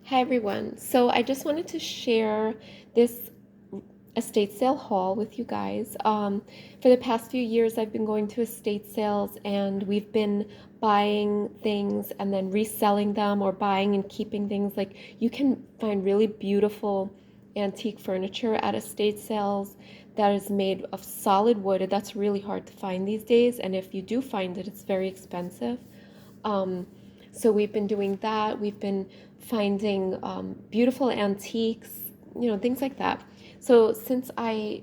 Hi everyone. So I just wanted to share this estate sale haul with you guys. For the past few years, I've been going to estate sales and we've been buying things and then reselling them or buying and keeping things. Like you can find really beautiful antique furniture at estate sales that is made of solid wood. That's really hard to find these days. And if you do find it, it's very expensive. Um, so we've been doing that. We've been finding beautiful antiques, things like that. So since I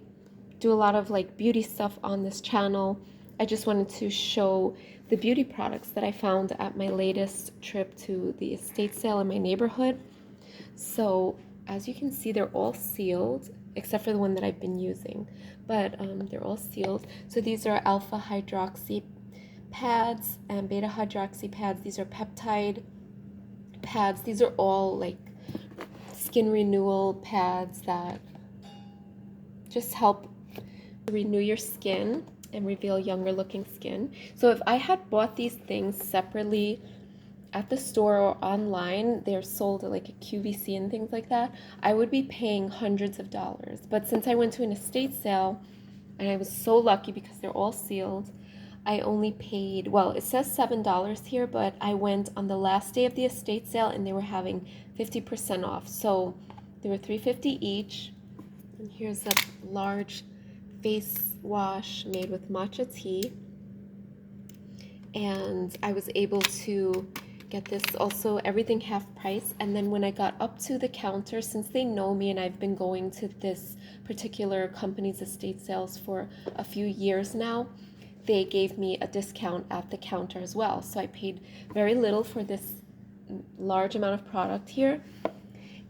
do a lot of like beauty stuff on this channel, I just wanted to show the beauty products that I found at my latest trip to the estate sale in my neighborhood. So as you can see, they're all sealed except for the one that I've been using, but they're all sealed. So these are alpha hydroxy pads and beta hydroxy pads. These are peptide pads. These are all like skin renewal pads that just help renew your skin and reveal younger looking skin. So if I had bought these things separately at the store or online, they're sold at like a QVC and things like that, I would be paying hundreds of dollars. But since I went to an estate sale and I was so lucky because they're all sealed, I only paid, well, it says $7 here, but I went on the last day of the estate sale and they were having 50% off. So they were $3.50 each. And here's a large face wash made with matcha tea. And I was able to get this also everything half price. And then when I got up to the counter, since they know me and I've been going to this particular company's estate sales for a few years now, they gave me a discount at the counter as well. So I paid very little for this large amount of product here.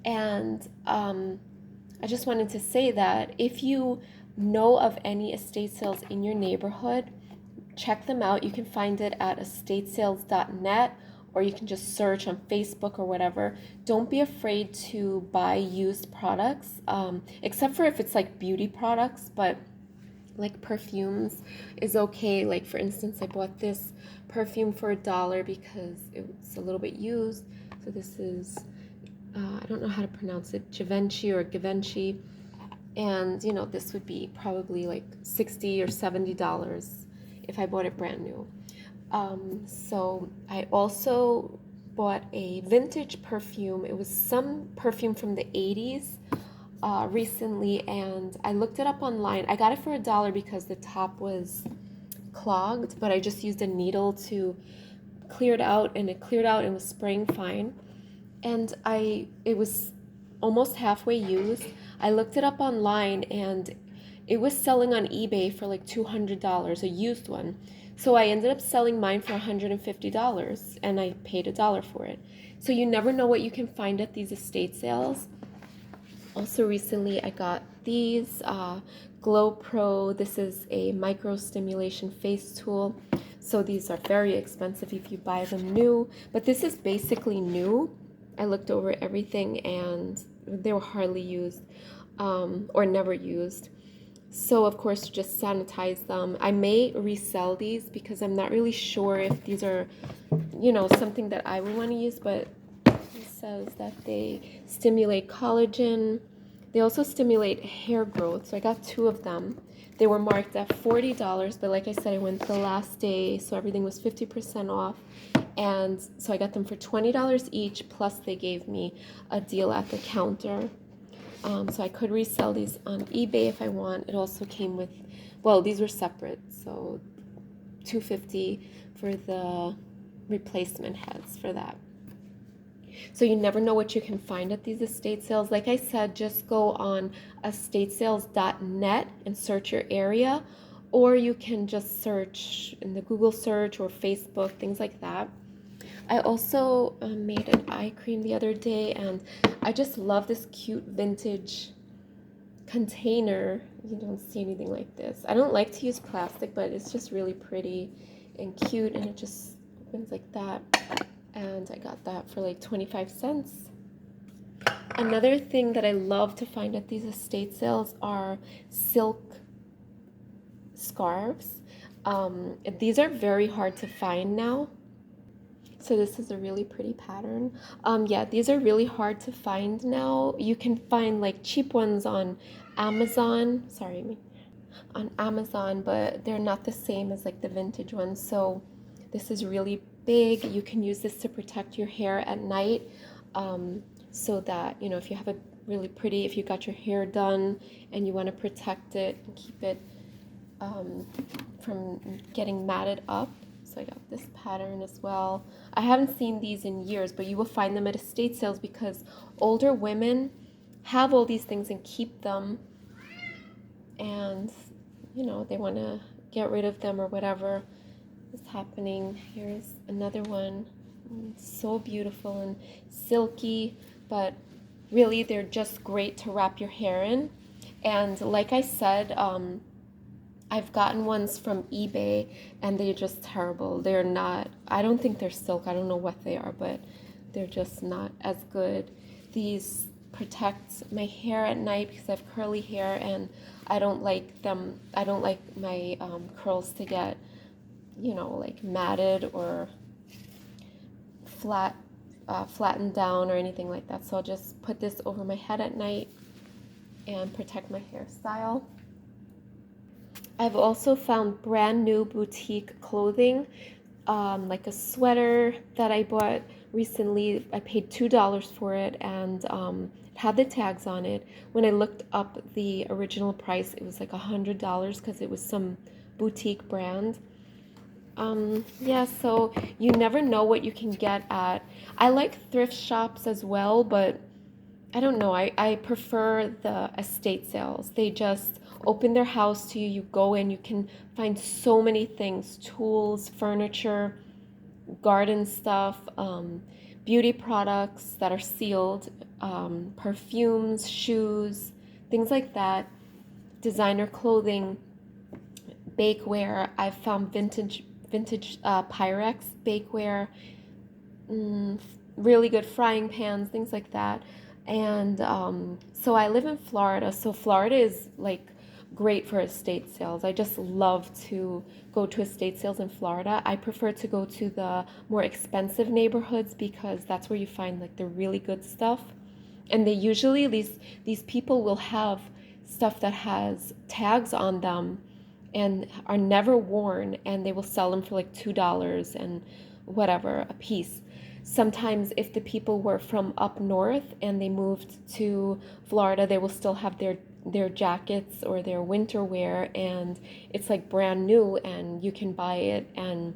And I just wanted to say that if you know of any estate sales in your neighborhood, check them out. You can find it at estatesales.net, or you can just search on Facebook or whatever. Don't be afraid to buy used products, except for if it's like beauty products, but like perfumes is okay. Like for instance, I bought this perfume for $1 because it's a little bit used. So this is, I don't know how to pronounce it, Givenchy or Givenchy. And this would be probably like $60 or $70 if I bought it brand new. So I also bought a vintage perfume. It was some perfume from the 80s recently, and I looked it up online. I got it for $1 because the top was clogged, but I just used a needle to clear it out, and it cleared out and was spraying fine. And it was almost halfway used. I looked it up online, and it was selling on eBay for like $200, a used one. So I ended up selling mine for $150, and I paid $1 for it. So you never know what you can find at these estate sales. Also recently I got these GloPro. This is a micro stimulation face tool. So these are very expensive if you buy them new, but this is basically new. I looked over everything and they were hardly used or never used. So of course just sanitize them. I may resell these because I'm not really sure if these are, something that I would want to use, but it says that they stimulate collagen. They also stimulate hair growth. So I got 2 of them. They were marked at $40, but like I said, I went the last day, so everything was 50% off. And so I got them for $20 each, plus they gave me a deal at the counter. So I could resell these on eBay if I want. It also came with, well, these were separate, so $2.50 for the replacement heads for that. So you never know what you can find at these estate sales. Like I said, just go on estatesales.net and search your area, or you can just search in the Google search or Facebook, things like that. I also made an eye cream the other day, and I just love this cute vintage container. You don't see anything like this. I don't like to use plastic, but it's just really pretty and cute, and it just opens like that. And I got that for like 25 cents. Another thing that I love to find at these estate sales are silk scarves. These are very hard to find now. So So this is a really pretty pattern. Yeah, these are really hard to find now. You can find like cheap ones on Amazon. Sorry, on Amazon, but they're not the same as like the vintage ones. So this is really big. You can use this to protect your hair at night, so that, you know, if you have a really pretty, if you got your hair done and you want to protect it and keep it from getting matted up. So I got this pattern as well. I haven't seen these in years, but you will find them at estate sales because older women have all these things and keep them, and you know, they want to get rid of them or whatever is happening. Here's another one. So beautiful and silky, but really they're just great to wrap your hair in. And like I said, I've gotten ones from eBay and they're just terrible. They're not, I don't think they're silk. I don't know what they are, but they're just not as good. These protect my hair at night because I have curly hair and I don't like them. I don't like my curls to get, you know, like matted or flattened down or anything like that. So I'll just put this over my head at night and protect my hairstyle. I've also found brand new boutique clothing, like a sweater that I bought recently. I paid $2 for it, and it had the tags on it. When I looked up the original price, it was like $100 because it was some boutique brand. Yeah, so you never know what you can get at. I like thrift shops as well, but I don't know. I prefer the estate sales. They just open their house to you. You go in, you can find so many things: tools, furniture, garden stuff, beauty products that are sealed, perfumes, shoes, things like that, designer clothing, bakeware. I've found vintage Pyrex bakeware, really good frying pans, things like that. And so I live in Florida, so Florida is like great for estate sales. I just love to go to estate sales in Florida. I prefer to go to the more expensive neighborhoods because that's where you find like the really good stuff. And they usually, these people will have stuff that has tags on them and are never worn, and they will sell them for like $2 and whatever a piece. Sometimes if the people were from up north and they moved to Florida, they will still have their jackets or their winter wear, and it's like brand new, and you can buy it and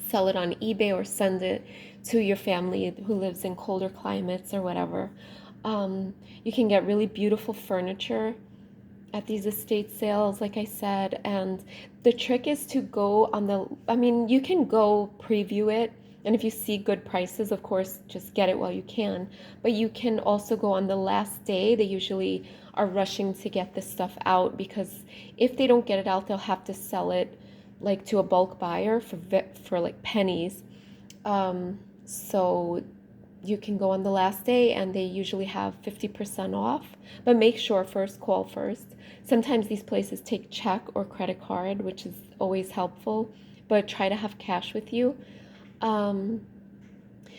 sell it on eBay or send it to your family who lives in colder climates or whatever. You can get really beautiful furniture at these estate sales, like I said, and the trick is to go on the, I mean, you can go preview it, and if you see good prices, of course, just get it while you can, but you can also go on the last day. They usually are rushing to get this stuff out because if they don't get it out, they'll have to sell it like to a bulk buyer for like pennies. So you can go on the last day and they usually have 50% off, but make sure first, call first. Sometimes these places take check or credit card, which is always helpful, but try to have cash with you. Um,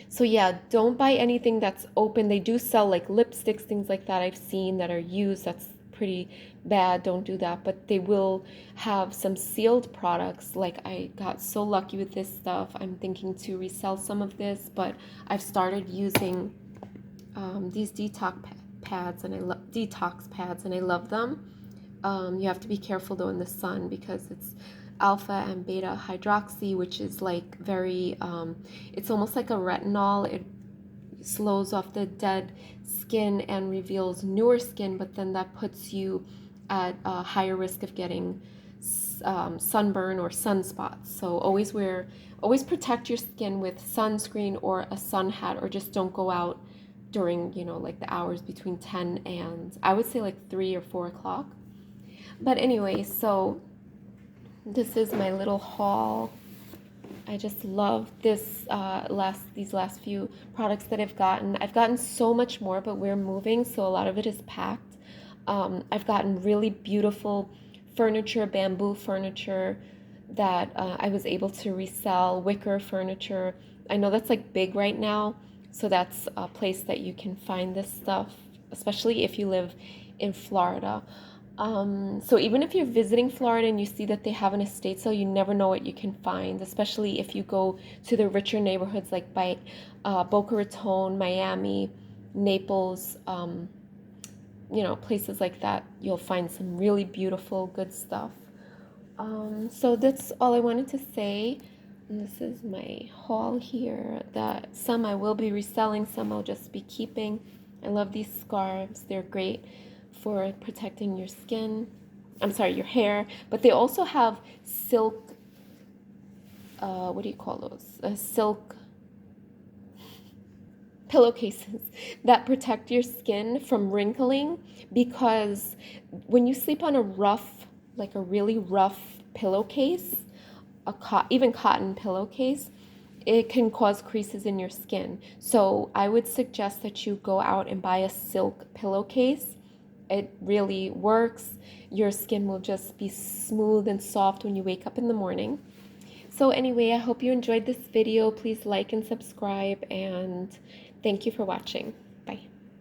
so yeah, don't buy anything that's open. They do sell like lipsticks, things like that I've seen that are used. That's pretty bad. Don't do that. But they will have some sealed products. Like I got so lucky with this stuff. I'm thinking to resell some of this, but I've started using these pads, and I love detox pads, and I love them. You have to be careful though in the sun because it's alpha and beta hydroxy, which is like very, it's almost like a retinol. It slows off the dead skin and reveals newer skin, but then that puts you at a higher risk of getting sunburn or sunspots. So always protect your skin with sunscreen or a sun hat, or just don't go out during, you know, like the hours between 10 and I would say like 3 or 4 o'clock. But anyway, so this is my little haul. I just love these last few products that I've gotten. I've gotten so much more, but we're moving, so a lot of it is packed. I've gotten really beautiful furniture, bamboo furniture that I was able to resell, wicker furniture, I know that's like big right now, so that's a place that you can find this stuff, especially if you live in Florida. So even if you're visiting Florida and you see that they have an estate sale, you never know what you can find, especially if you go to the richer neighborhoods like by Boca Raton, Miami, Naples, places like that. You'll find some really beautiful, good stuff. So that's all I wanted to say. And this is my haul here. That some I will be reselling, some I'll just be keeping. I love these scarves. They're great for protecting your skin. I'm sorry, your hair. But they also have silk, what do you call those? Silk pillowcases that protect your skin from wrinkling, because when you sleep on a rough, like a really rough pillowcase, even cotton pillowcase, it can cause creases in your skin. So I would suggest that you go out and buy a silk pillowcase. It really works. Your skin will just be smooth and soft when you wake up in the morning. So anyway, I hope you enjoyed this video. Please like and subscribe, and thank you for watching.